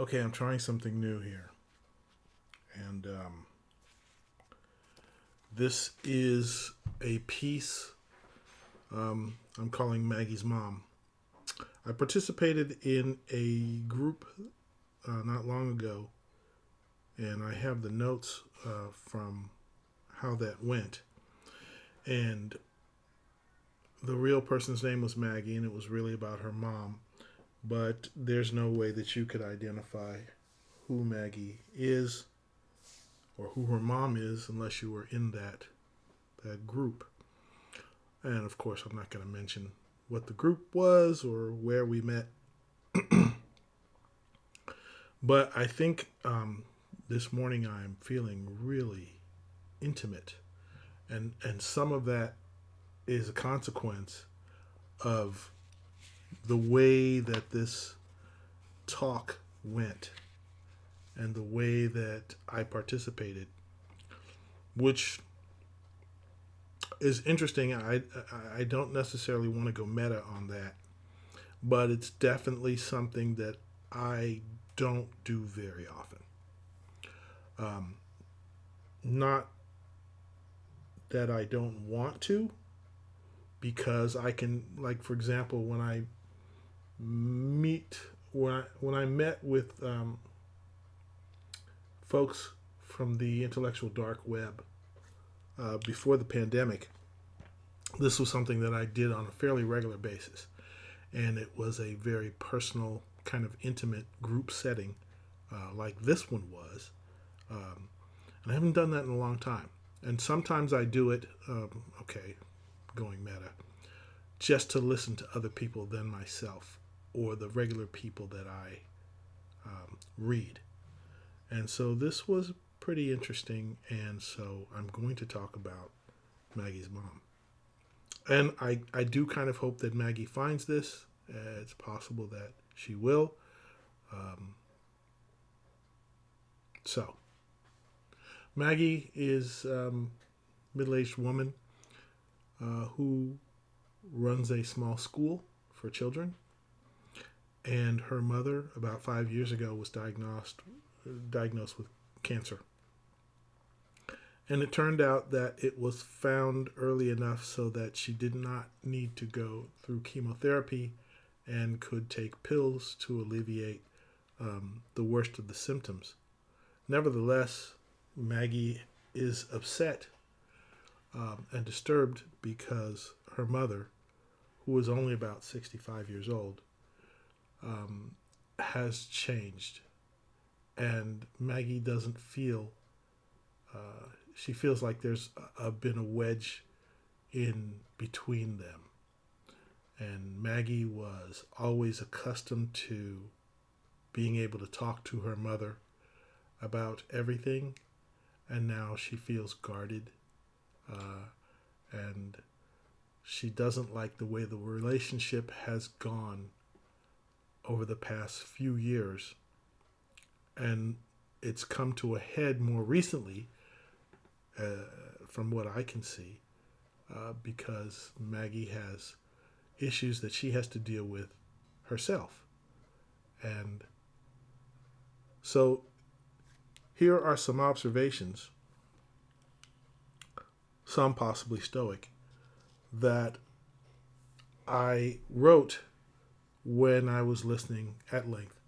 Okay, I'm trying something new here. And this is a piece I'm calling Maggie's Mom. I participated in a group not long ago, and I have the notes from how that went. And the real person's name was Maggie, and it was really about her mom. But there's no way that you could identify who Maggie is or who her mom is unless you were in that group. And of course, I'm not going to mention what the group was or where we met. But I think this morning I'm feeling really intimate, and some of that is a consequence of the way that this talk went and the way that I participated, which is interesting. I don't necessarily want to go meta on that, but it's definitely something that I don't do very often. Um, Not that I don't want to, because I can, like for example, meet when I met with folks from the intellectual dark web before the pandemic. This was something that I did on a fairly regular basis, and it was a very personal, kind of intimate group setting, like this one was. Um, and I haven't done that in a long time. And sometimes I do it, okay, going meta, just to listen to other people than myself or the regular people that I read. And so this was pretty interesting, and so I'm going to talk about Maggie's mom. And I do kind of hope that Maggie finds this. It's possible that she will. Um, so, Maggie is middle aged woman who runs a small school for children. And her mother, about 5 years ago, was diagnosed with cancer. And it turned out that it was found early enough so that she did not need to go through chemotherapy and could take pills to alleviate the worst of the symptoms. Nevertheless, Maggie is upset and disturbed because her mother, who is only about 65 years old, has changed. And Maggie doesn't feel, she feels like there's been a wedge in between them. And Maggie was always accustomed to being able to talk to her mother about everything, and now she feels guarded, and she doesn't like the way the relationship has gone over the past few years. And it's come to a head more recently, from what I can see, because Maggie has issues that she has to deal with herself. And so here are some observations, some possibly stoic, that I wrote when I was listening at length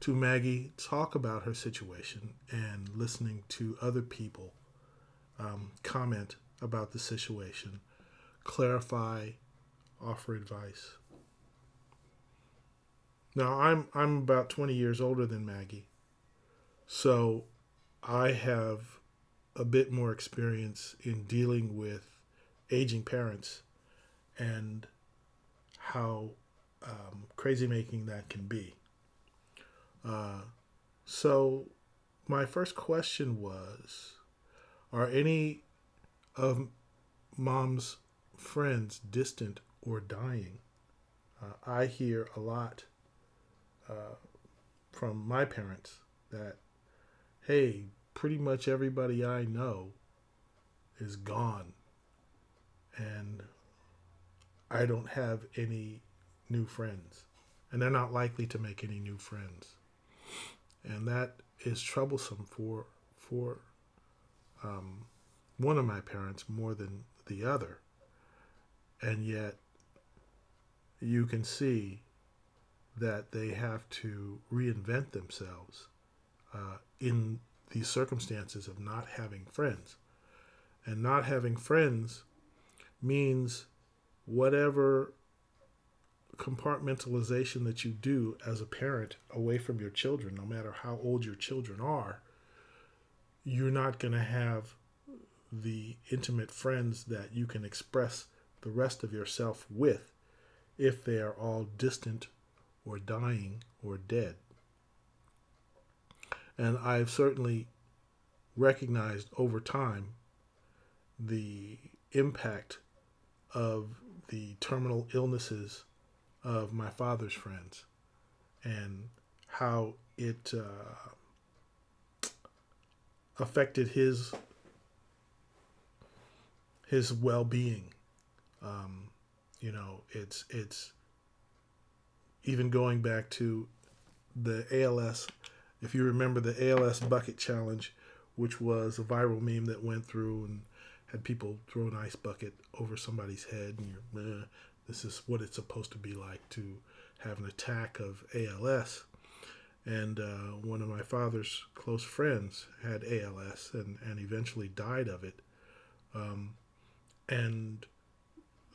to Maggie talk about her situation and listening to other people comment about the situation, clarify, offer advice. Now I'm about 20 years older than Maggie, so I have a bit more experience in dealing with aging parents and how crazy making that can be. Uh, so my first question was: are any of mom's friends distant or dying? I hear a lot uh, from my parents that, hey, pretty much everybody I know is gone, and I don't have any new friends, and they're not likely to make any new friends. and that is troublesome for one of my parents more than the other. And yet, you can see that they have to reinvent themselves in these circumstances of not having friends. And not having friends means whatever compartmentalization that you do as a parent away from your children, no matter how old your children are, you're not going to have the intimate friends that you can express the rest of yourself with if they are all distant or dying or dead. And I've certainly recognized over time the impact of the terminal illnesses of my father's friends and how it affected his well-being. It's even going back to the ALS. If you remember the ALS bucket challenge, which was a viral meme that went through and had people throw an ice bucket over somebody's head, and this is what it's supposed to be like to have an attack of ALS. And one of my father's close friends had ALS and eventually died of it. And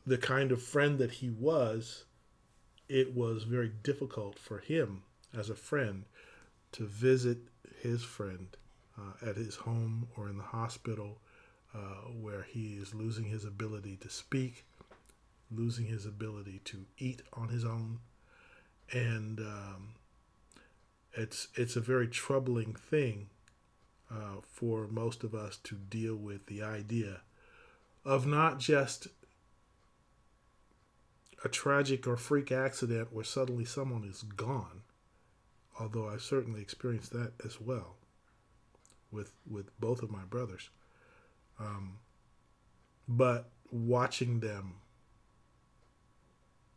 the kind of friend that he was, it was very difficult for him as a friend to visit his friend at his home or in the hospital where he is losing his ability to speak, losing his ability to eat on his own. And it's a very troubling thing for most of us to deal with the idea of not just a tragic or freak accident where suddenly someone is gone, although I've certainly experienced that as well with both of my brothers. But watching them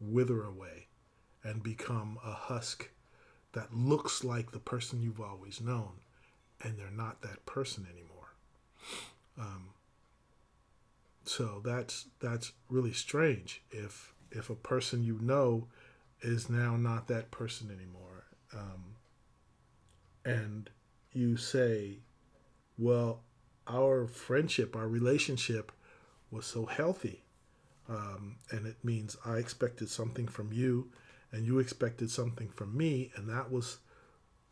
wither away and become a husk that looks like the person you've always known, and they're not that person anymore. So that's really strange if a person you know is now not that person anymore. And you say, well, our friendship, our relationship was so healthy. And it means I expected something from you and you expected something from me. And that was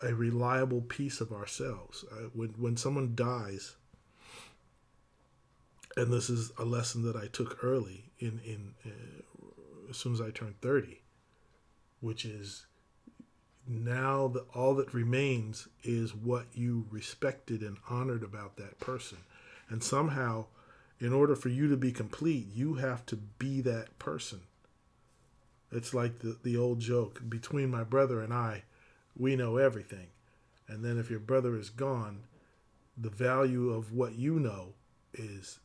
a reliable piece of ourselves. When someone dies, and this is a lesson that I took early as soon as I turned 30, which is now all that remains is what you respected and honored about that person. And somehow, in order for you to be complete, you have to be that person. It's like the old joke, between my brother and I, we know everything. And then if your brother is gone, the value of what you know is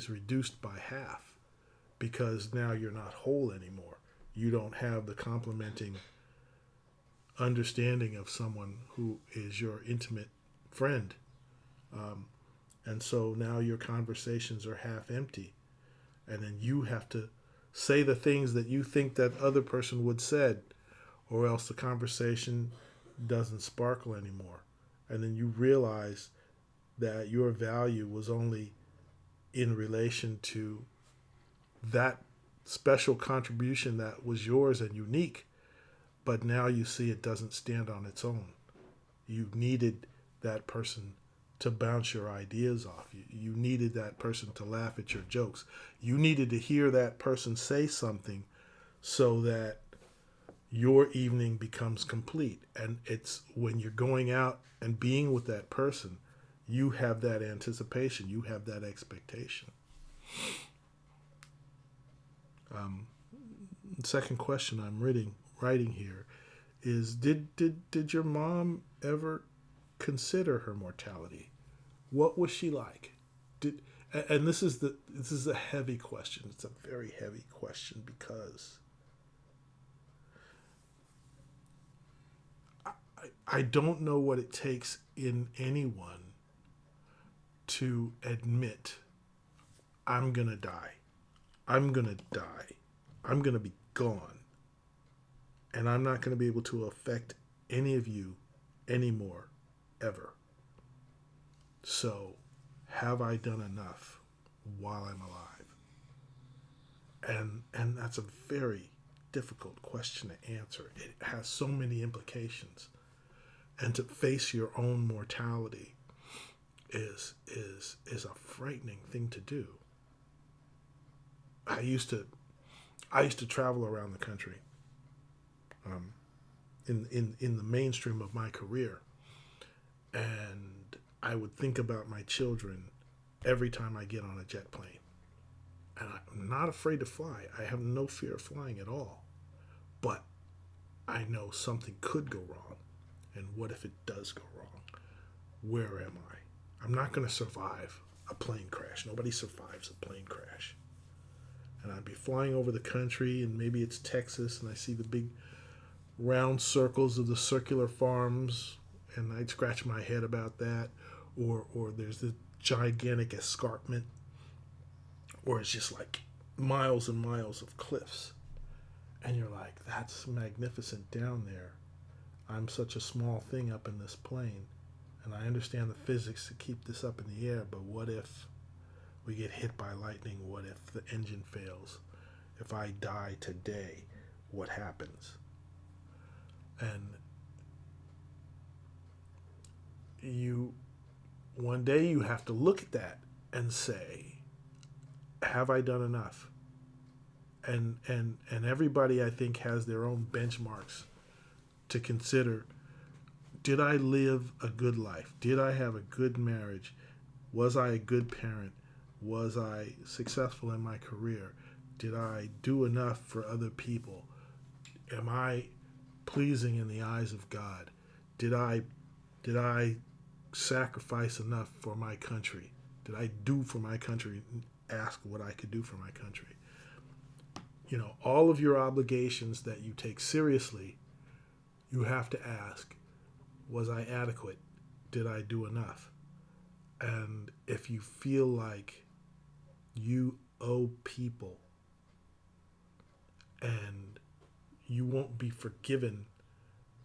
reduced by half, because now you're not whole anymore. You don't have the complementing understanding of someone who is your intimate friend. And so now your conversations are half empty. And then you have to say the things that you think that other person would said, or else the conversation doesn't sparkle anymore. And then you realize that your value was only in relation to that special contribution that was yours and unique. But now you see it doesn't stand on its own. You needed that person to bounce your ideas off. You needed that person to laugh at your jokes. You needed to hear that person say something so that your evening becomes complete. And it's when you're going out and being with that person, you have that anticipation, you have that expectation. Second question I'm writing here is, did your mom ever consider her mortality? What was she like? And this is a heavy question. It's a very heavy question because I don't know what it takes in anyone to admit, I'm going to die. I'm going to die. I'm going to be gone. And I'm not going to be able to affect any of you anymore, ever. So, have I done enough while I'm alive? And that's a very difficult question to answer. It has so many implications. And to face your own mortality is a frightening thing to do. I used to travel around the country in the mainstream of my career, and I would think about my children every time I get on a jet plane. And I'm not afraid to fly. I have no fear of flying at all. But I know something could go wrong. And what if it does go wrong? Where am I? I'm not going to survive a plane crash. Nobody survives a plane crash. And I'd be flying over the country, and maybe it's Texas, and I see the big round circles of the circular farms, and I'd scratch my head about that. Or there's this gigantic escarpment, or it's just like miles and miles of cliffs. And you're like, that's magnificent down there. I'm such a small thing up in this plane, and I understand the physics to keep this up in the air, but what if we get hit by lightning? What if the engine fails? If I die today, what happens? And one day you have to look at that and say, have I done enough? And everybody, I think, has their own benchmarks to consider. Did I live a good life? Did I have a good marriage? Was I a good parent? Was I successful in my career? Did I do enough for other people? Am I pleasing in the eyes of God? Did I sacrifice enough for my country? Did I do for my country? Ask what I could do for my country. You know, all of your obligations that you take seriously, you have to ask, was I adequate? Did I do enough? And if you feel like you owe people and you won't be forgiven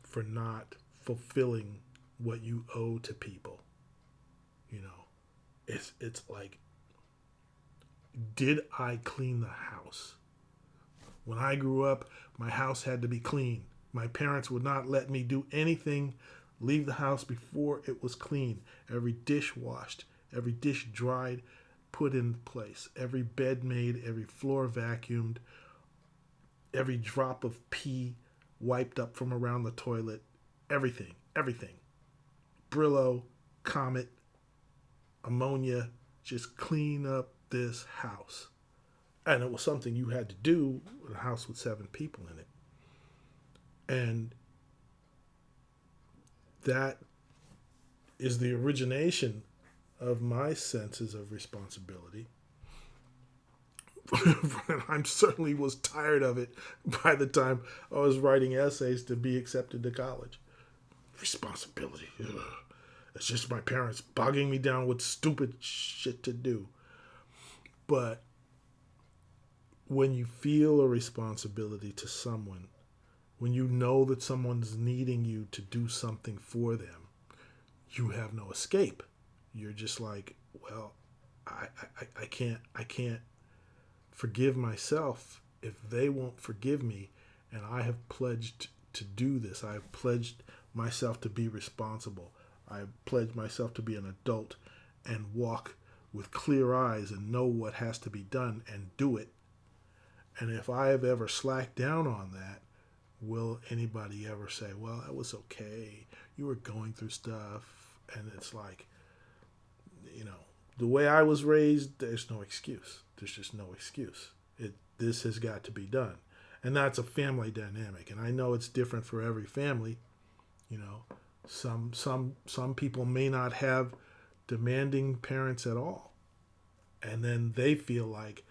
for not fulfilling what you owe to people, you know, it's like, did I clean the house? When I grew up, my house had to be clean. My parents would not let me do anything, leave the house before it was clean. Every dish washed, every dish dried, put in place, every bed made, every floor vacuumed, every drop of pee wiped up from around the toilet, everything. Brillo, Comet, ammonia, just clean up this house. And it was something you had to do in a house with 7 people in it. And that is the origination of my senses of responsibility. I certainly was tired of it by the time I was writing essays to be accepted to college. Responsibility. Ugh. It's just my parents bogging me down with stupid shit to do. But when you feel a responsibility to someone, when you know that someone's needing you to do something for them, you have no escape. You're just like, well, I can't forgive myself if they won't forgive me, and I have pledged to do this. I have pledged myself to be responsible. I have pledged myself to be an adult and walk with clear eyes and know what has to be done and do it. And if I have ever slacked down on that, will anybody ever say, well, that was okay, you were going through stuff? And it's like, you know, the way I was raised, there's no excuse. There's just no excuse. This has got to be done. And that's a family dynamic. And I know it's different for every family. You know, some people may not have demanding parents at all. And then they feel like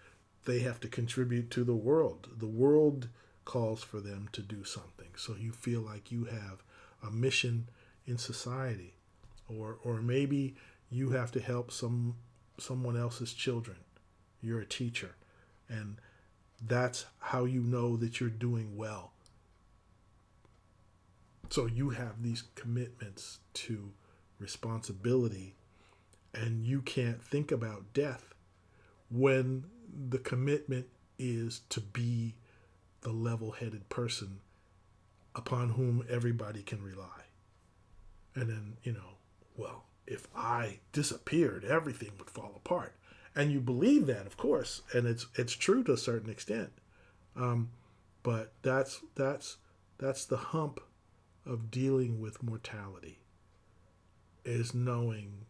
they have to contribute to the world. The world calls for them to do something. So you feel like you have a mission, in society, or maybe you have to help someone else's children. You're a teacher, and that's how you know that you're doing well. So you have these commitments to responsibility, and you can't think about death when the commitment is to be the level-headed person upon whom everybody can rely. And then, well, if I disappeared, everything would fall apart. And you believe that, of course, and it's true to a certain extent. But that's the hump of dealing with mortality, is knowing,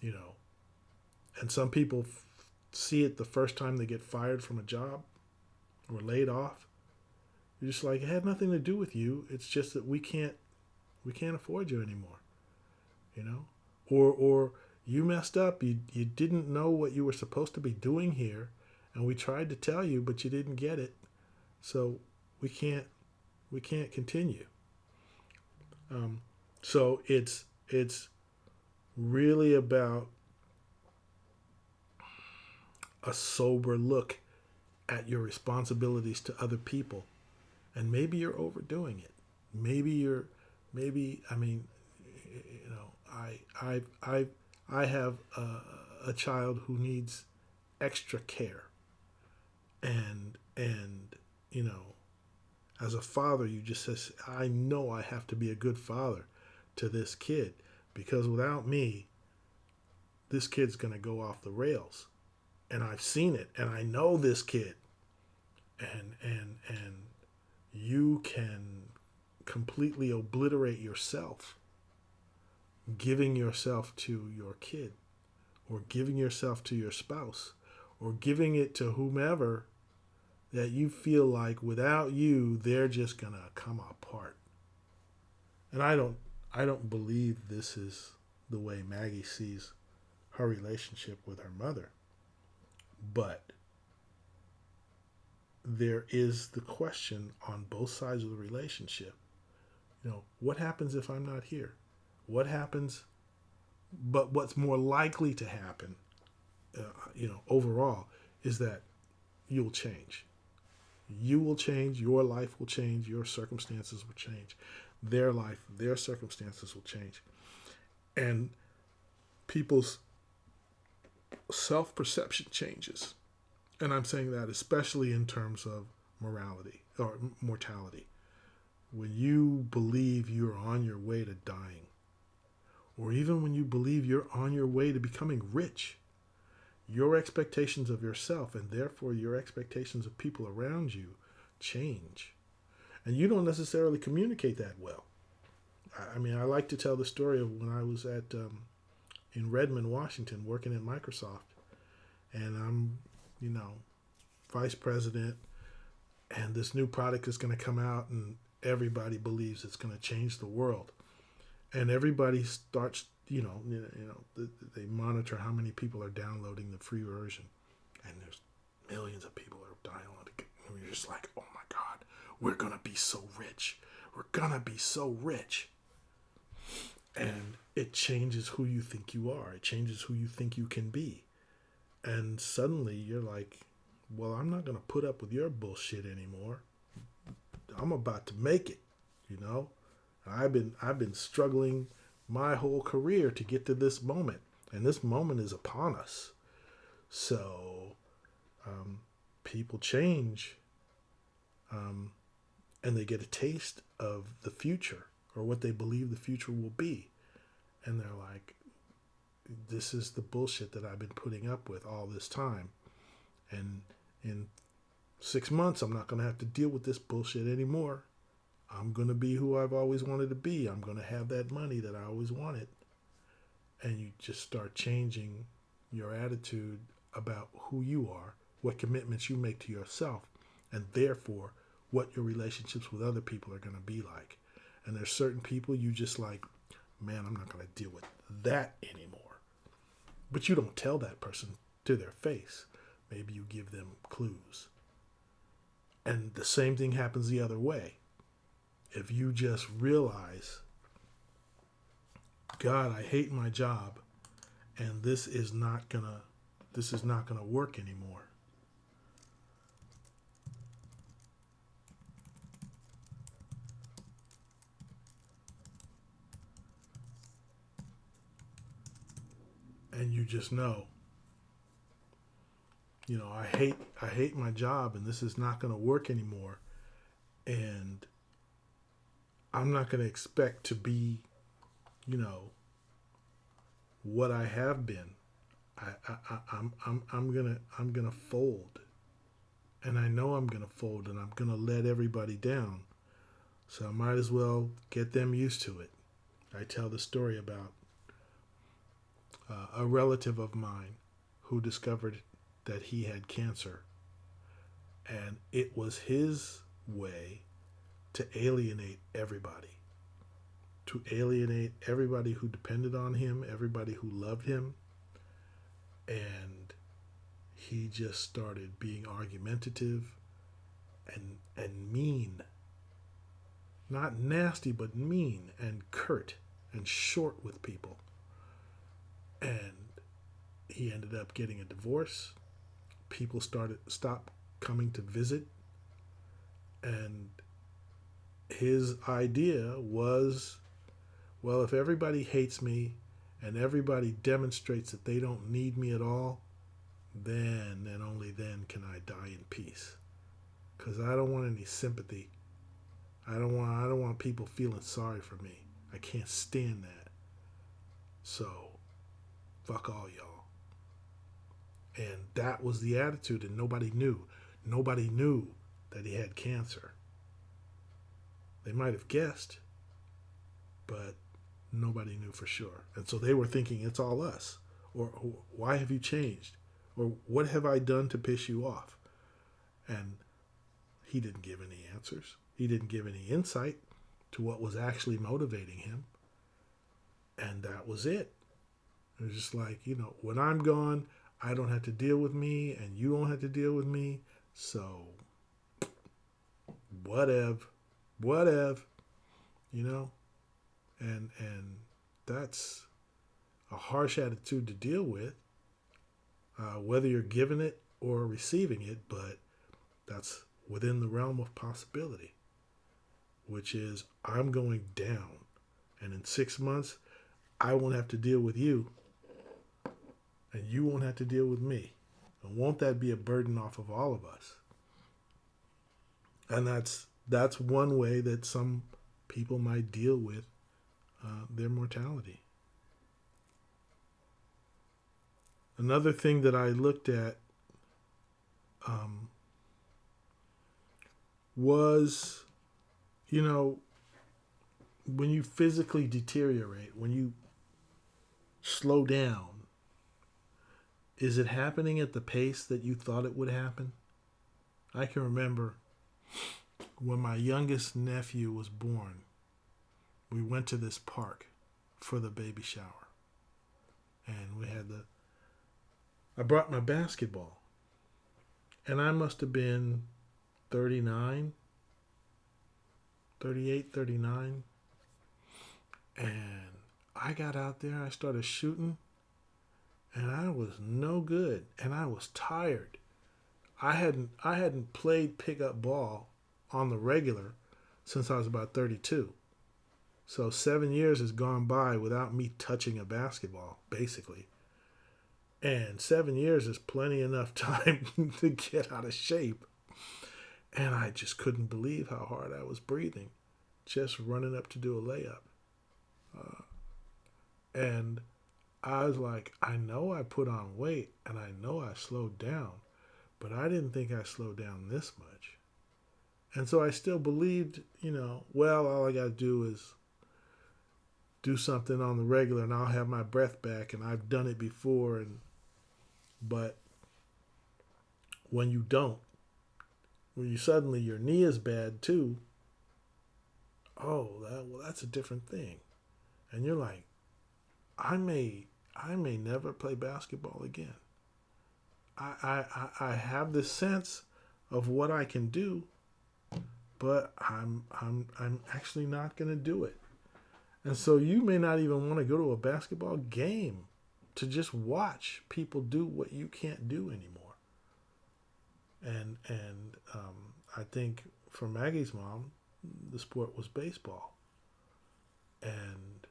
and some people see it the first time they get fired from a job or laid off. You're just like, it had nothing to do with you. It's just that we can't afford you anymore, or you messed up. You didn't know what you were supposed to be doing here, and we tried to tell you, but you didn't get it. So we can't continue. So it's really about a sober look at your responsibilities to other people, and maybe you're overdoing it. I have a child who needs extra care, and as a father, you just says, I know I have to be a good father to this kid, because without me, this kid's going to go off the rails. And I've seen it, and I know this kid. And you can completely obliterate yourself, giving yourself to your kid, or giving yourself to your spouse, or giving it to whomever that you feel like without you, they're just going to come apart. And I don't believe this is the way Maggie sees her relationship with her mother. But there is the question on both sides of the relationship. What happens if I'm not here? What happens? But what's more likely to happen, overall, is that you'll change. You will change. Your life will change. Your circumstances will change. Their life, their circumstances will change. And people's self-perception changes. And I'm saying that especially in terms of morality or mortality. When you believe you're on your way to dying, or even when you believe you're on your way to becoming rich, your expectations of yourself, and therefore your expectations of people around you, change. And you don't necessarily communicate that well. I like to tell the story of when I was in Redmond, Washington, working at Microsoft. And I'm, vice president, and this new product is going to come out, and everybody believes it's going to change the world. And everybody starts, they monitor how many people are downloading the free version. And there's millions of people that are downloading it. And you're just like, oh my God, we're going to be so rich. We're going to be so rich. And it changes who you think you are. It changes who you think you can be. And suddenly you're like, well, I'm not going to put up with your bullshit anymore. I'm about to make it, I've been struggling my whole career to get to this moment, and this moment is upon us. So people change, and they get a taste of the future, or what they believe the future will be. And they're like, this is the bullshit that I've been putting up with all this time. And in 6 months, I'm not going to have to deal with this bullshit anymore. I'm going to be who I've always wanted to be. I'm going to have that money that I always wanted. And you just start changing your attitude about who you are, what commitments you make to yourself, and therefore what your relationships with other people are going to be like. And there's certain people you just like, man, I'm not going to deal with that anymore. But you don't tell that person to their face. Maybe you give them clues. And the same thing happens the other way. If you just realize God, I hate my job, and this is not gonna work anymore. And you just know, I hate my job, and this is not gonna work anymore, and I'm not gonna expect to be, you know, what I have been. I'm gonna fold, and I know I'm gonna fold, and I'm gonna let everybody down. So I might as well get them used to it. I tell the story about a relative of mine who discovered that he had cancer, and it was his way to alienate everybody, who depended on him, everybody who loved him, and he just started being argumentative and mean. Not nasty, but mean and curt and short with people. And he ended up getting a divorce. People stopped coming to visit, and his idea was, well, if everybody hates me and everybody demonstrates that they don't need me at all, then and only then can I die in peace. Because I don't want any sympathy. I don't want people feeling sorry for me. I can't stand that. So fuck all y'all. And that was the attitude, and nobody knew. Nobody knew that he had cancer. They might have guessed, but nobody knew for sure. And so they were thinking, it's all us. Or why have you changed? Or what have I done to piss you off? And he didn't give any answers. He didn't give any insight to what was actually motivating him. And that was it. It was just like, when I'm gone, I don't have to deal with me, and you don't have to deal with me. So, whatever, and that's a harsh attitude to deal with, whether you're giving it or receiving it, but that's within the realm of possibility, which is I'm going down, and in 6 months, I won't have to deal with you, and you won't have to deal with me. And won't that be a burden off of all of us? And that's one way that some people might deal with their mortality. Another thing that I looked at was, when you physically deteriorate, when you slow down, is it happening at the pace that you thought it would happen? I can remember when my youngest nephew was born, we went to this park for the baby shower. And I brought my basketball. And I must have been 39, 38, 39. And I got out there, I started shooting, and I was no good, and I was tired. I hadn't played pickup ball on the regular since I was about 32. So 7 years has gone by without me touching a basketball, basically. And 7 years is plenty enough time to get out of shape. And I just couldn't believe how hard I was breathing, just running up to do a layup. And I was like, I know I put on weight, and I know I slowed down, but I didn't think I slowed down this much. And so I still believed, well, all I got to do is do something on the regular, and I'll have my breath back, and I've done it before. But when you don't, when you suddenly your knee is bad too, that's a different thing. And you're like, I may never play basketball again. I have this sense of what I can do, but I'm actually not going to do it. And so you may not even want to go to a basketball game to just watch people do what you can't do anymore. And I think for Maggie's mom, the sport was baseball. And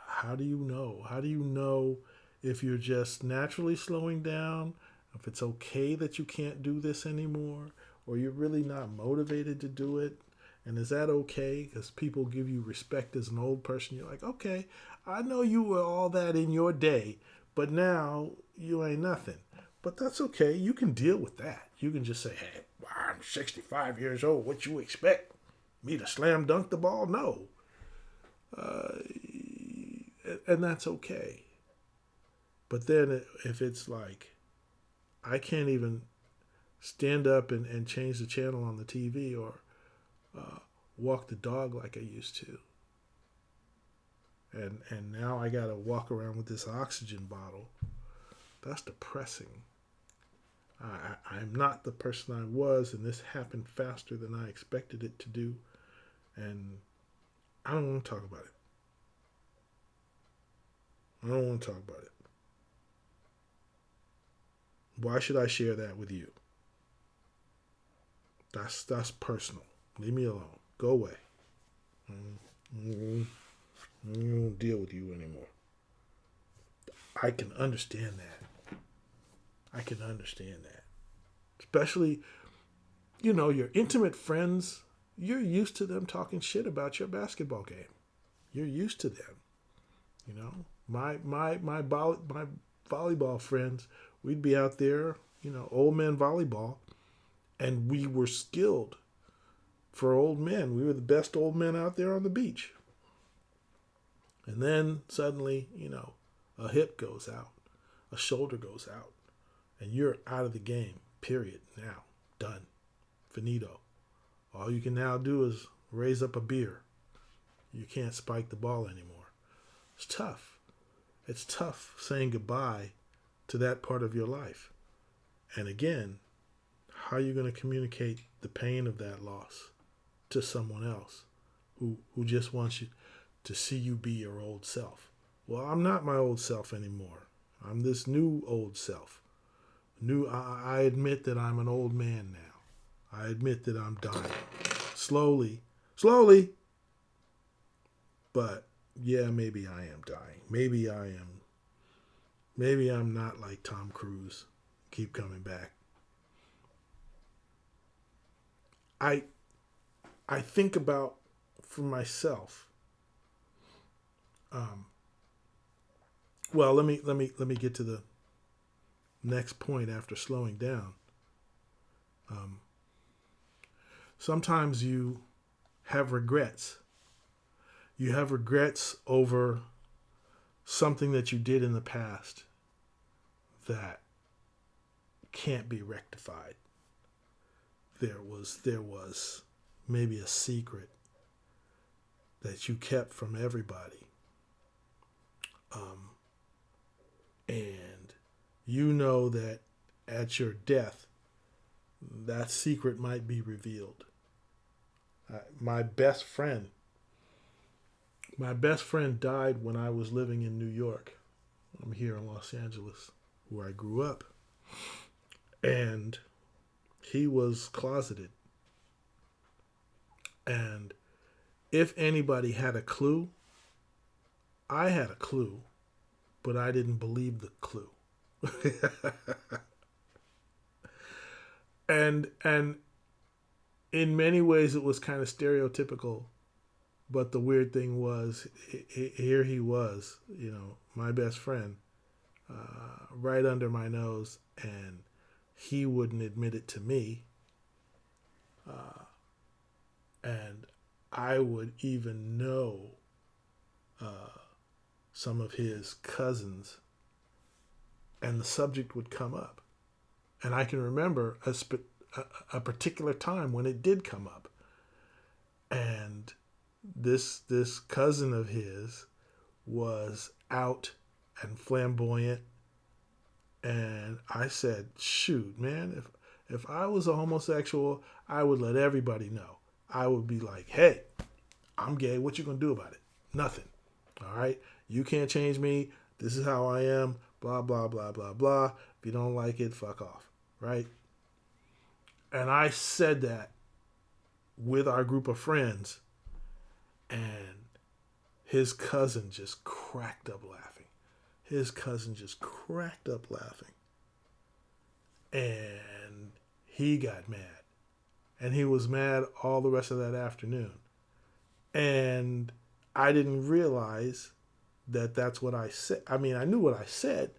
how do you know? How do you know if you're just naturally slowing down, if it's okay that you can't do this anymore, or you're really not motivated to do it? And is that okay? Because people give you respect as an old person. You're like, okay, I know you were all that in your day, but now you ain't nothing. But that's okay. You can deal with that. You can just say, hey, I'm 65 years old. What you expect? Me to slam dunk the ball? No. Uh, and that's okay. But then if it's like, I can't even stand up and change the channel on the TV or walk the dog like I used to. And now I got to walk around with this oxygen bottle. That's depressing. I'm not the person I was, and this happened faster than I expected it to do. And I don't want to talk about it. I don't want to talk about it. Why should I share that with you? That's personal. Leave me alone. Go away. I don't deal with you anymore. I can understand that. I can understand that. Especially, your intimate friends, you're used to them talking shit about your basketball game. You're used to them. My volleyball friends, we'd be out there, old men volleyball, and we were skilled for old men. We were the best old men out there on the beach. And then suddenly, a hip goes out, a shoulder goes out, and you're out of the game, period. Now, done. Finito. All you can now do is raise up a beer. You can't spike the ball anymore. It's tough. It's tough saying goodbye to that part of your life. And again, how are you going to communicate the pain of that loss to someone else who just wants you to see you be your old self? Well, I'm not my old self anymore. I'm this new old self. I admit that I'm an old man now. I admit that I'm dying. Slowly. But yeah, maybe I am dying. Maybe I'm not like Tom Cruise. Keep coming back. I think about for myself. Well, let me get to the next point after slowing down. Sometimes you have regrets. You have regrets over something that you did in the past that can't be rectified. There was maybe a secret that you kept from everybody. And you know that at your death, that secret might be revealed. My best friend died when I was living in New York. I'm here in Los Angeles, where I grew up. And he was closeted. And if anybody had a clue, I had a clue, but I didn't believe the clue. and in many ways it was kind of stereotypical, but the weird thing was, here he was, my best friend, right under my nose, and he wouldn't admit it to me. And I would even know some of his cousins, and the subject would come up. And I can remember a particular time when it did come up. And this cousin of his was out and flamboyant. And I said, shoot, man, if I was a homosexual, I would let everybody know. I would be like, hey, I'm gay. What you going to do about it? Nothing. All right? You can't change me. This is how I am. Blah, blah, blah, blah, blah. If you don't like it, fuck off. Right? And I said that with our group of friends, and his cousin just cracked up laughing. His cousin just cracked up laughing. And he got mad. And he was mad all the rest of that afternoon. And I didn't realize that that's what I said. I mean, I knew what I said,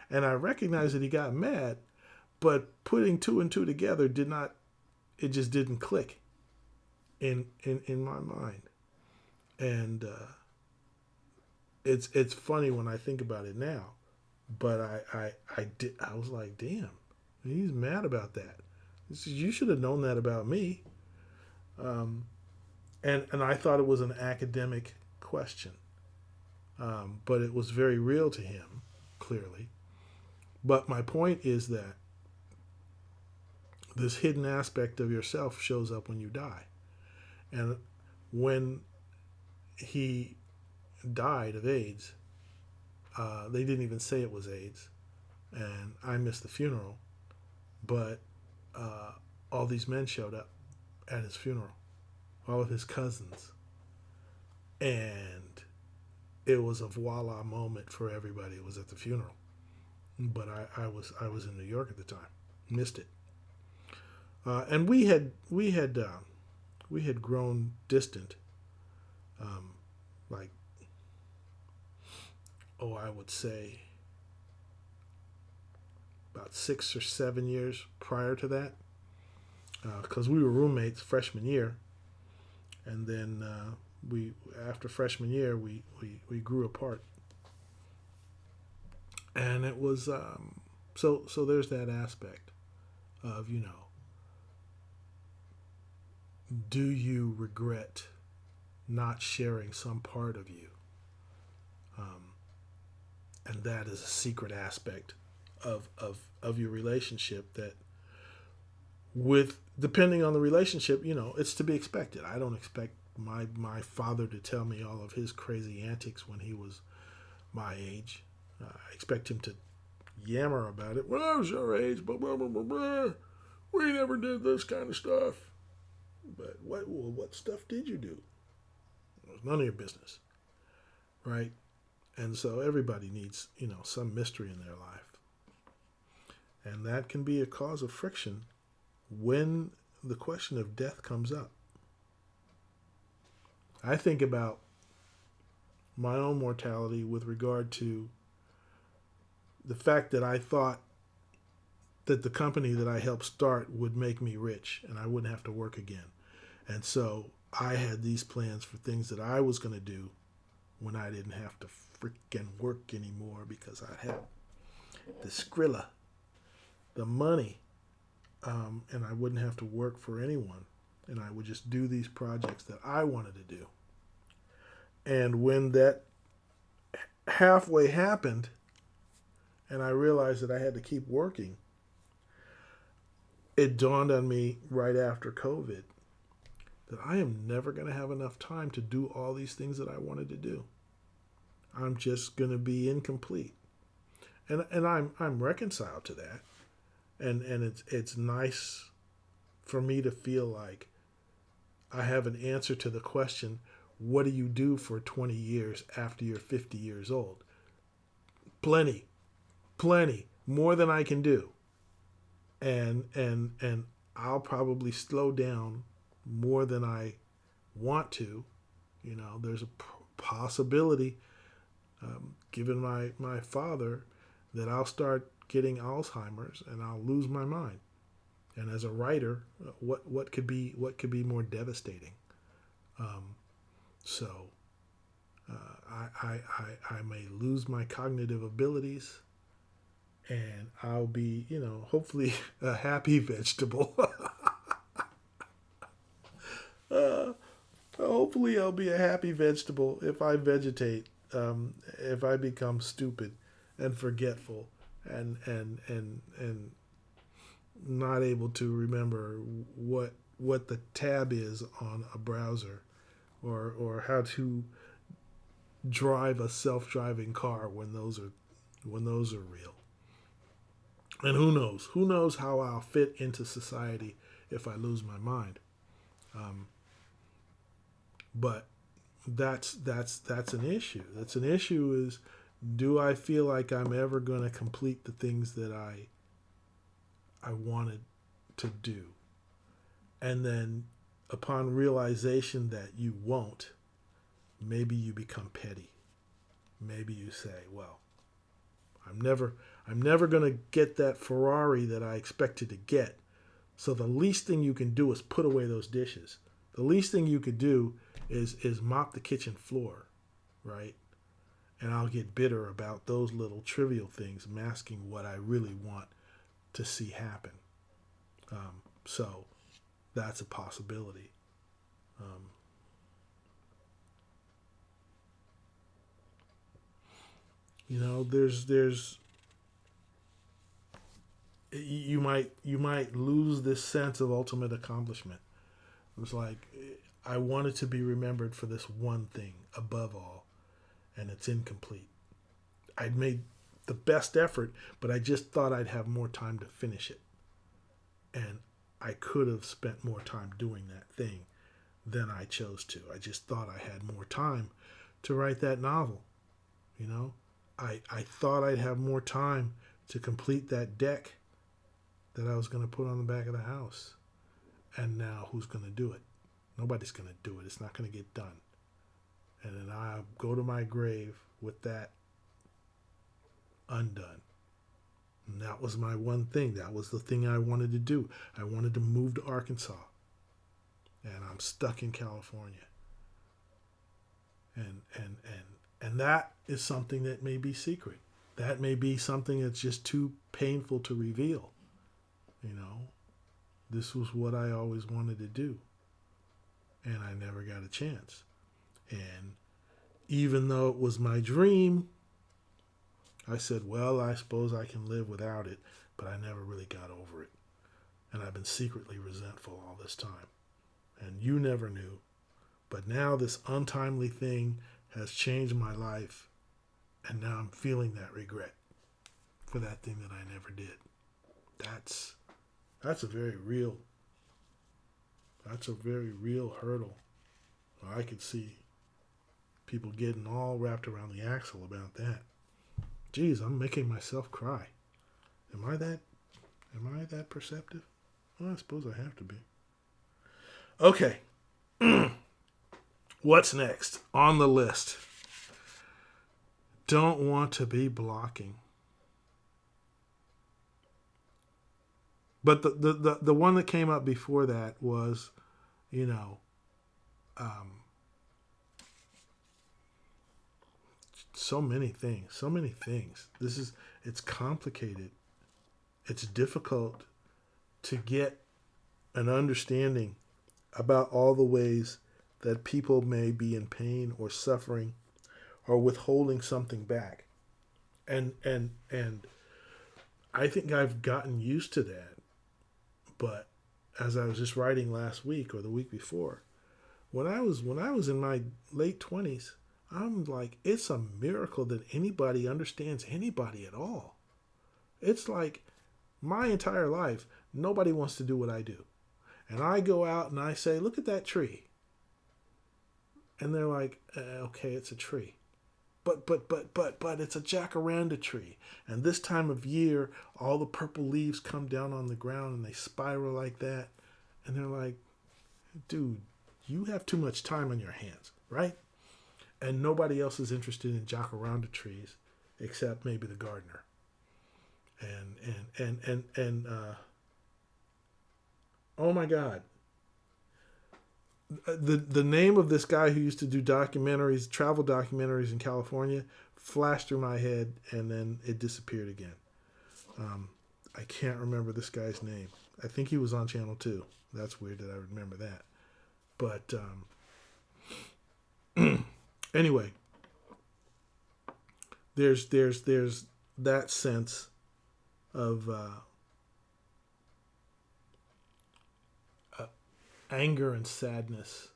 and I recognized that he got mad, but putting two and two together it just didn't click in my mind. And it's funny when I think about it now, but I was like, damn, he's mad about that. You should have known that about me. And I thought it was an academic question, but it was very real to him, clearly. But my point is that this hidden aspect of yourself shows up when you die. And when he died of AIDS, they didn't even say it was AIDS. And I missed the funeral, but all these men showed up at his funeral, all of his cousins. And it was a voila moment for everybody. It was at the funeral. But I was in New York at the time. Missed it. And we had grown distant, like, I would say about 6 or 7 years prior to that, because we were roommates freshman year, and then after freshman year we grew apart, and it was so there's that aspect of, do you regret not sharing some part of you? And that is a secret aspect of your relationship that, depending on the relationship, it's to be expected. I don't expect my father to tell me all of his crazy antics when he was my age. I expect him to yammer about it. When I was your age, blah, blah, blah, blah, blah, we never did this kind of stuff. But what stuff did you do? It was none of your business, right? And so everybody needs, some mystery in their life. And that can be a cause of friction when the question of death comes up. I think about my own mortality with regard to the fact that I thought that the company that I helped start would make me rich and I wouldn't have to work again. And so I had these plans for things that I was going to do when I didn't have to freaking work anymore, because I had the Skrilla, the money, and I wouldn't have to work for anyone. And I would just do these projects that I wanted to do. And when that halfway happened, and I realized that I had to keep working, it dawned on me right after COVID that I am never going to have enough time to do all these things that I wanted to do. I'm just going to be incomplete. And I'm reconciled to that. And it's nice for me to feel like I have an answer to the question, what do you do for 20 years after you're 50 years old? Plenty, more than I can do. And I'll probably slow down more than I want to. There's a possibility, given my father, that I'll start getting Alzheimer's and I'll lose my mind. And as a writer, what could be more devastating? So I may lose my cognitive abilities, and I'll be, hopefully a happy vegetable. Hopefully I'll be a happy vegetable if I vegetate, if I become stupid and forgetful and not able to remember what the tab is on a browser, or how to drive a self-driving car when those are real. And who knows? Who knows how I'll fit into society if I lose my mind? Um, but that's an issue. That's an issue. Is do I feel like I'm ever going to complete the things that I wanted to do? And then upon realization that you won't, maybe you become petty. Maybe you say, well, I'm never going to get that Ferrari that I expected to get. So the least thing you can do is put away those dishes. The least thing you could do is mop the kitchen floor, right? And I'll get bitter about those little trivial things masking what I really want to see happen. So that's a possibility. Um, there's you might lose this sense of ultimate accomplishment. It was like I wanted to be remembered for this one thing above all, and it's incomplete. I'd made the best effort, but I just thought I'd have more time to finish it. And I could have spent more time doing that thing than I chose to. I just thought I had more time to write that novel. You know, I thought I'd have more time to complete that deck that I was going to put on the back of the house. And now who's going to do it? Nobody's going to do it. It's not going to get done. And then I'll go to my grave with that undone. And that was my one thing. That was the thing I wanted to do. I wanted to move to Arkansas. And I'm stuck in California. And that is something that may be secret. That may be something that's just too painful to reveal. You know, this was what I always wanted to do. And I never got a chance. And even though it was my dream, I said, well, I suppose I can live without it. But I never really got over it. And I've been secretly resentful all this time. And you never knew. But now this untimely thing has changed my life. And now I'm feeling that regret for that thing that I never did. That's a very real hurdle. I could see people getting all wrapped around the axle about that. Geez, I'm making myself cry. Am I that perceptive? Well, I suppose I have to be. Okay. What's next on the list? Don't want to be blocking. But the one that came up before that was, so many things. It's complicated. It's difficult to get an understanding about all the ways that people may be in pain or suffering or withholding something back. And I think I've gotten used to that. But as I was just writing last week or the week before, when I was in my late 20s, I'm like, it's a miracle that anybody understands anybody at all. It's like my entire life, nobody wants to do what I do. And I go out and I say, look at that tree. And they're like, okay, it's a tree. But it's a jacaranda tree. And this time of year, all the purple leaves come down on the ground and they spiral like that. And they're like, dude, you have too much time on your hands, right? And nobody else is interested in jacaranda trees except maybe the gardener. And oh my God. The name of this guy who used to do documentaries, travel documentaries in California, flashed through my head and then it disappeared again. I can't remember this guy's name. I think he was on Channel 2. That's weird that I remember that. But anyway, there's that sense of anger and sadness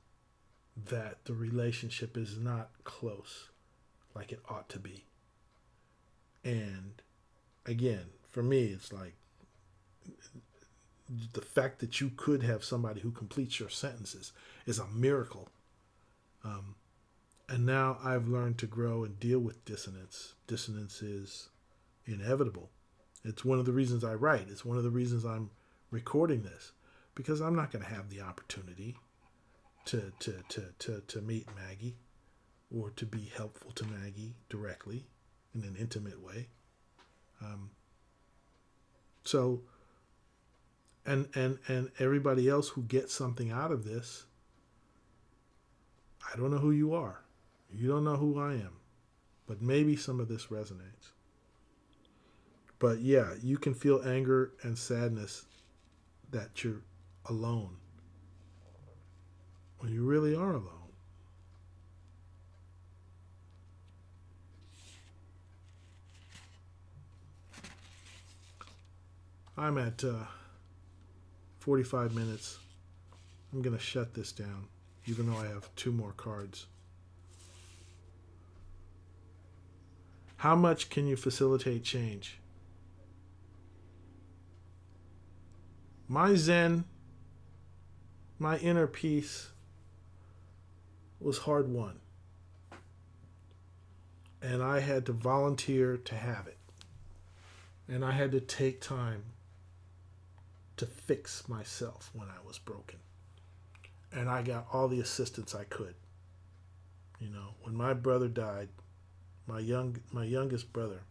that the relationship is not close. like it ought to be. And again, for me, it's like the fact that you could have somebody who completes your sentences is a miracle. And now I've learned to grow and deal with dissonance. Dissonance is inevitable. It's one of the reasons I write. It's one of the reasons I'm recording this, because I'm not going to have the opportunity to meet Maggie or to be helpful to Maggie directly in an intimate way. So, and everybody else who gets something out of this, I don't know who you are. You don't know who I am. But maybe some of this resonates. But yeah, you can feel anger and sadness that you're alone when you really are alone. I'm at 45 minutes. I'm going to shut this down, even though I have 2 more cards. How much can you facilitate change? My Zen, my inner peace was hard won. And I had to volunteer to have it. And I had to take time to fix myself when I was broken. And I got all the assistance I could. You know, when my brother died, my youngest brother,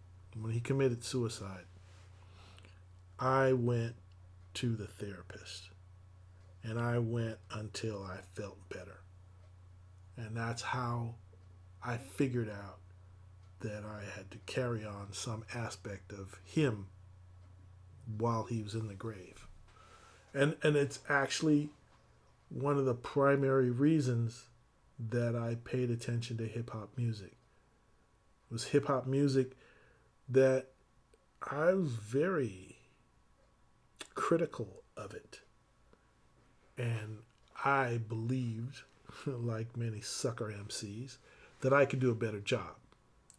when he committed suicide, I went to the therapist. And I went until I felt better. And that's how I figured out that I had to carry on some aspect of him while he was in the grave. And it's actually one of the primary reasons that I paid attention to hip-hop music. It was hip-hop music that I was very critical of it. And I believed, like many sucker MCs, that I could do a better job.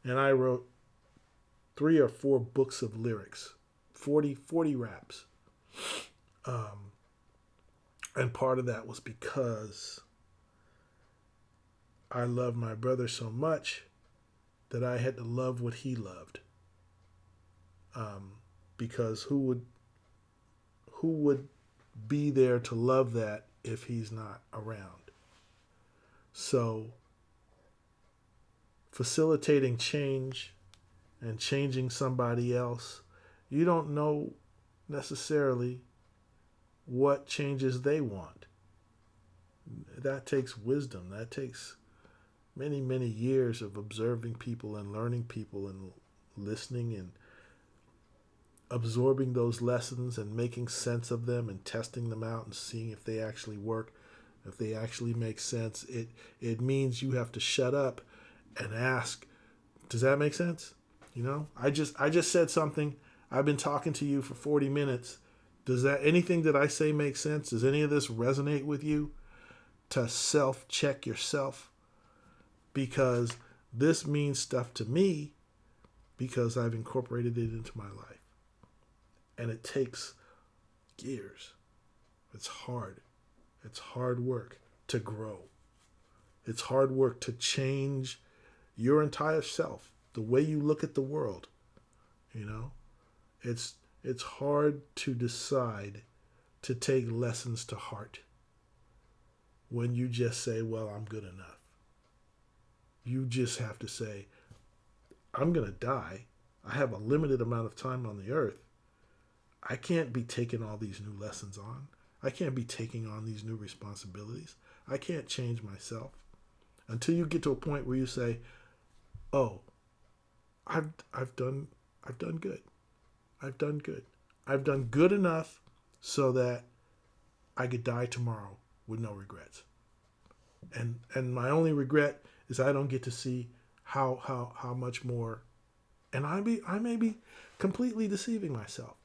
And I wrote 3 or 4 books of lyrics, 40 raps. And part of that was because I loved my brother so much that I had to love what he loved. Because who would be there to love that if he's not around? So facilitating change and changing somebody else, you don't know necessarily what changes they want. That takes wisdom. That takes many, many years of observing people and learning people and listening and absorbing those lessons and making sense of them and testing them out and seeing if they actually work, if they actually make sense. It means you have to shut up and ask, does that make sense? You know, I just said something. I've been talking to you for 40 minutes. Does anything that I say make sense? Does any of this resonate with you? To self-check yourself. Because this means stuff to me because I've incorporated it into my life. And it takes years. It's hard. It's hard work to grow. It's hard work to change your entire self, the way you look at the world. You know, it's hard to decide to take lessons to heart when you just say, well, I'm good enough. You just have to say, I'm going to die. I have a limited amount of time on the earth. I can't be taking all these new lessons on. I can't be taking on these new responsibilities. I can't change myself until you get to a point where you say, oh, I've done good. I've done good. I've done good enough so that I could die tomorrow with no regrets. And my only regret is I don't get to see how much more. And I may be completely deceiving myself.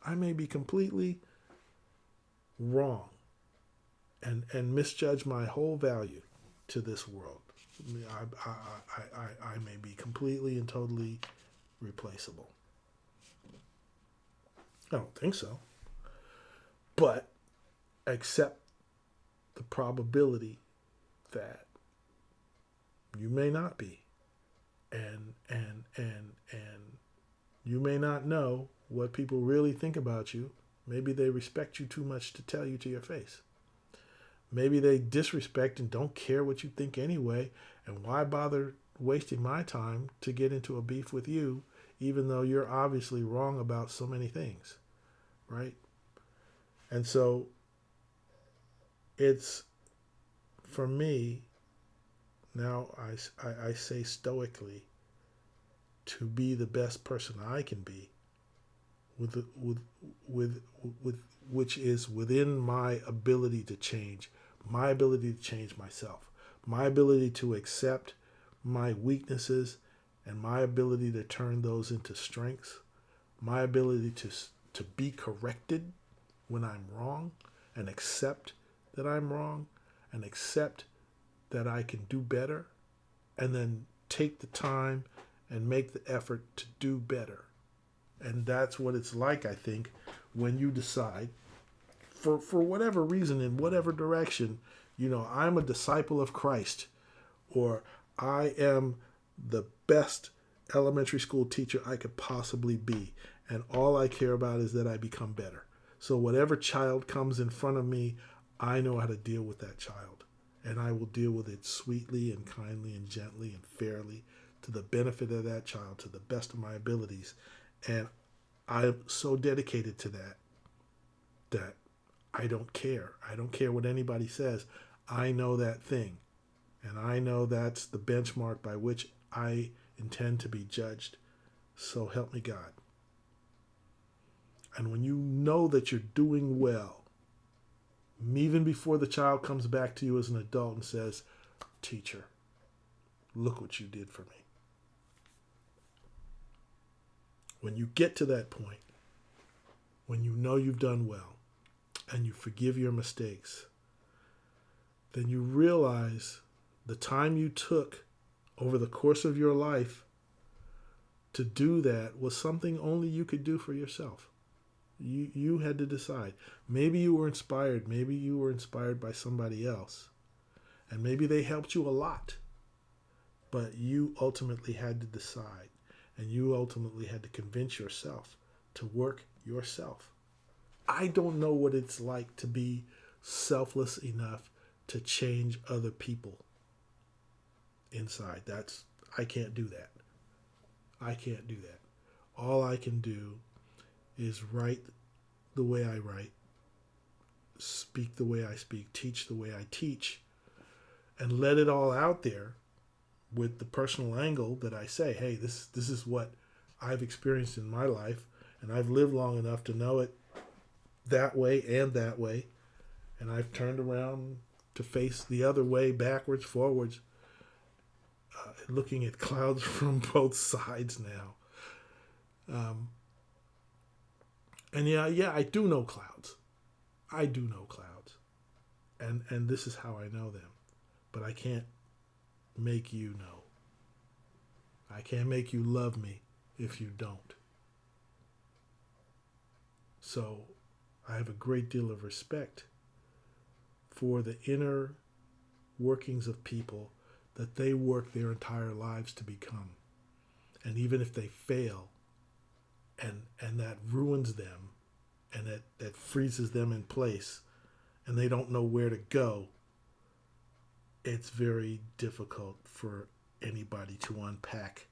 I may be completely wrong and misjudge my whole value to this world. I may be completely completely and totally replaceable? I don't think so. But accept the probability that you may not be. And you may not know what people really think about you. Maybe they respect you too much to tell you to your face. Maybe they disrespect and don't care what you think anyway. And why bother wasting my time to get into a beef with you, even though you're obviously wrong about so many things, right? And so it's, for me, now I say stoically, to be the best person I can be, with which is within my ability to change, my ability to change myself, my ability to accept my weaknesses, and my ability to turn those into strengths, my ability to be corrected when I'm wrong, and accept that I'm wrong, and accept that I can do better, and then take the time and make the effort to do better. And that's what it's like, I think, when you decide, for whatever reason, in whatever direction, I'm a disciple of Christ, or I am the best elementary school teacher I could possibly be, and all I care about is that I become better. So whatever child comes in front of me, I know how to deal with that child, and I will deal with it sweetly and kindly and gently and fairly, to the benefit of that child, to the best of my abilities. And I'm so dedicated to that I don't care. I don't care what anybody says. I know that thing. And I know that's the benchmark by which I intend to be judged. So help me God. And when you know that you're doing well, even before the child comes back to you as an adult and says, "Teacher, look what you did for me." When you get to that point, when you know you've done well and you forgive your mistakes, then you realize the time you took over the course of your life to do that was something only you could do for yourself. You had to decide. Maybe you were inspired. Maybe you were inspired by somebody else. And maybe they helped you a lot. But you ultimately had to decide. And you ultimately had to convince yourself to work yourself. I don't know what it's like to be selfless enough to change other people inside. I can't do that. I can't do that. All I can do is write the way I write, speak the way I speak, teach the way I teach, and let it all out there with the personal angle that I say, hey, this is what I've experienced in my life, and I've lived long enough to know it that way and that way, and I've turned around to face the other way, backwards, forwards, looking at clouds from both sides now. And yeah, I do know clouds. I do know clouds. And this is how I know them. But I can't make you know. I can't make you love me if you don't. So I have a great deal of respect for the inner workings of people that they work their entire lives to become. And even if they fail, and that ruins them, and that freezes them in place, and they don't know where to go, it's very difficult for anybody to unpack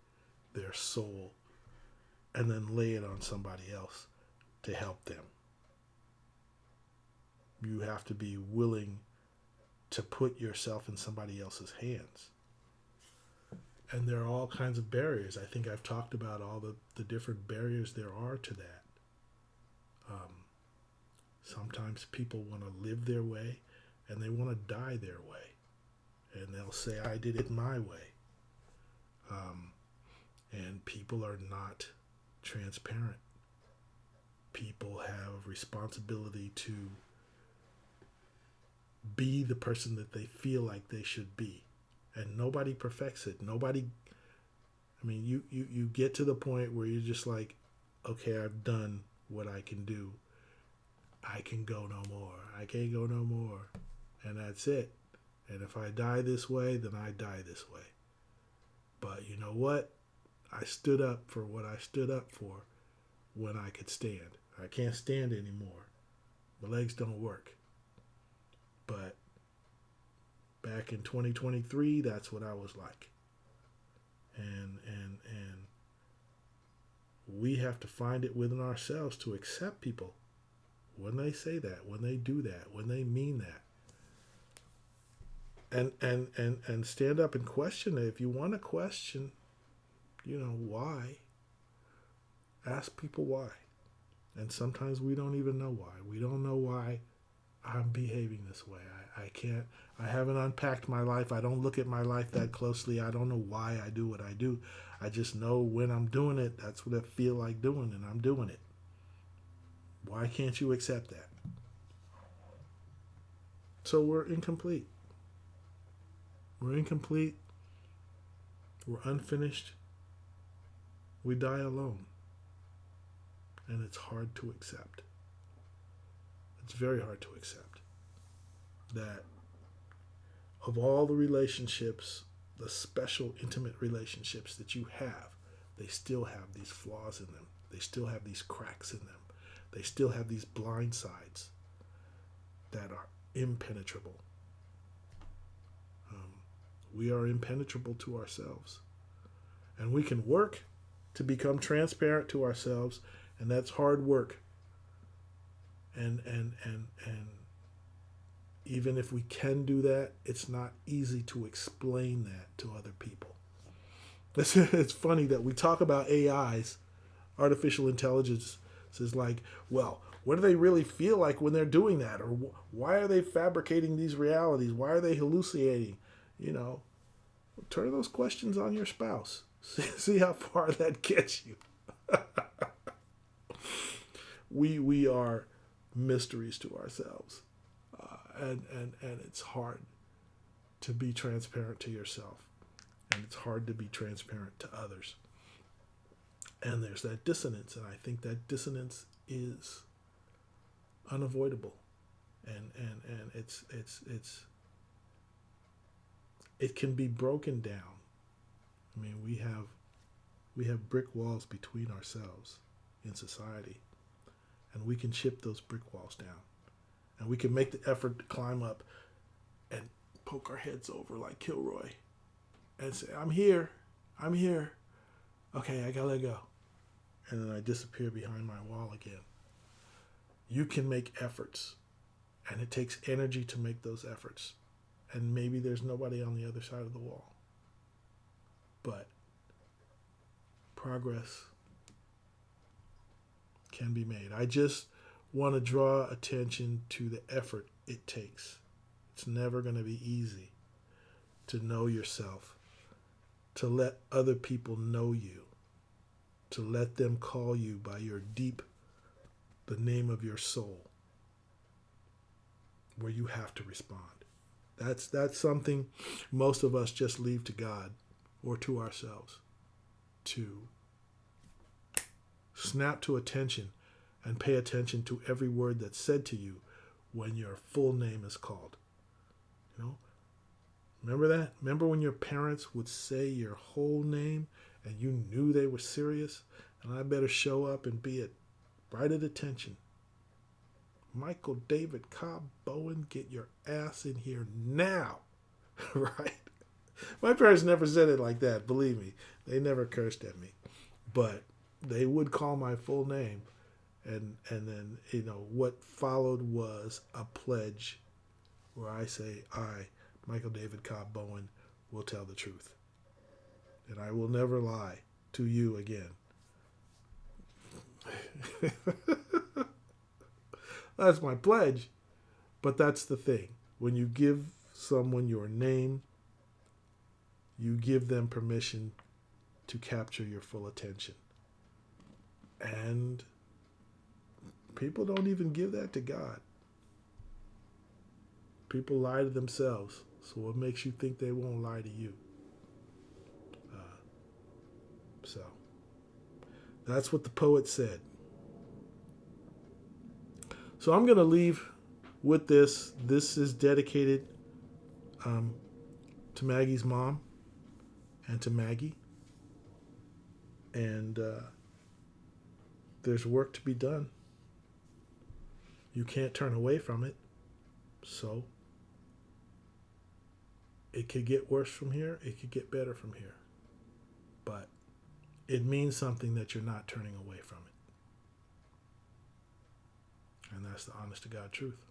their soul and then lay it on somebody else to help them. You have to be willing to put yourself in somebody else's hands. And there are all kinds of barriers. I think I've talked about all the different barriers there are to that. Sometimes people want to live their way and they want to die their way. And they'll say, I did it my way. And people are not transparent. People have responsibility to be the person that they feel like they should be. And nobody perfects it. I mean, you get to the point where you're just like, okay, I've done what I can do. I can go no more. I can't go no more. And that's it. And if I die this way, then I die this way. But you know what? I stood up for what I stood up for when I could stand. I can't stand anymore. My legs don't work. But back in 2023, that's what I was like. And we have to find it within ourselves to accept people when they say that, when they do that, when they mean that. And stand up and question it. If you want to question, why, ask people why. And sometimes we don't even know why. We don't know why I'm behaving this way. I haven't unpacked my life. I don't look at my life that closely. I don't know why I do what I do. I just know when I'm doing it, that's what I feel like doing, and I'm doing it. Why can't you accept that? So we're incomplete. We're incomplete. We're unfinished. We die alone. And it's hard to accept. It's very hard to accept that of all the relationships, the special, intimate relationships that you have, they still have these flaws in them. They still have these cracks in them. They still have these blind sides that are impenetrable. We are impenetrable to ourselves. And we can work to become transparent to ourselves, and that's hard work. And even if we can do that, it's not easy to explain that to other people. It's funny that we talk about AIs, artificial intelligence, is like, well, what do they really feel like when they're doing that? Or why are they fabricating these realities? Why are they hallucinating? Turn those questions on your spouse. See how far that gets you. We are mysteries to ourselves. And it's hard to be transparent to yourself. And it's hard to be transparent to others. And there's that dissonance. And I think that dissonance is unavoidable. And it can be broken down. I mean, we have brick walls between ourselves in society. And we can chip those brick walls down. And we can make the effort to climb up and poke our heads over like Kilroy and say, I'm here. Okay, I gotta let go. And then I disappear behind my wall again. You can make efforts, and it takes energy to make those efforts. And maybe there's nobody on the other side of the wall. But progress can be made. I just want to draw attention to the effort it takes. It's never going to be easy to know yourself, to let other people know you, to let them call you by the name of your soul, where you have to respond. That's something most of us just leave to God or to ourselves to snap to attention and pay attention to every word that's said to you when your full name is called. Remember that? Remember when your parents would say your whole name and you knew they were serious? And I better show up and be right at attention. Michael David Cobb Bowen, get your ass in here now. Right? My parents never said it like that, believe me. They never cursed at me. But they would call my full name. And then, what followed was a pledge where I say, I, Michael David Cobb Bowen, will tell the truth. And I will never lie to you again. That's my pledge. But that's the thing. When you give someone your name, you give them permission to capture your full attention. And people don't even give that to God. People lie to themselves. So what makes you think they won't lie to you? So that's what the poet said. So I'm going to leave with this. This is dedicated to Maggie's mom and to Maggie. And there's work to be done. You can't turn away from it. So it could get worse from here. It could get better from here. But it means something that you're not turning away from it. And that's the honest to God truth.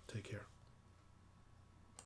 Take care.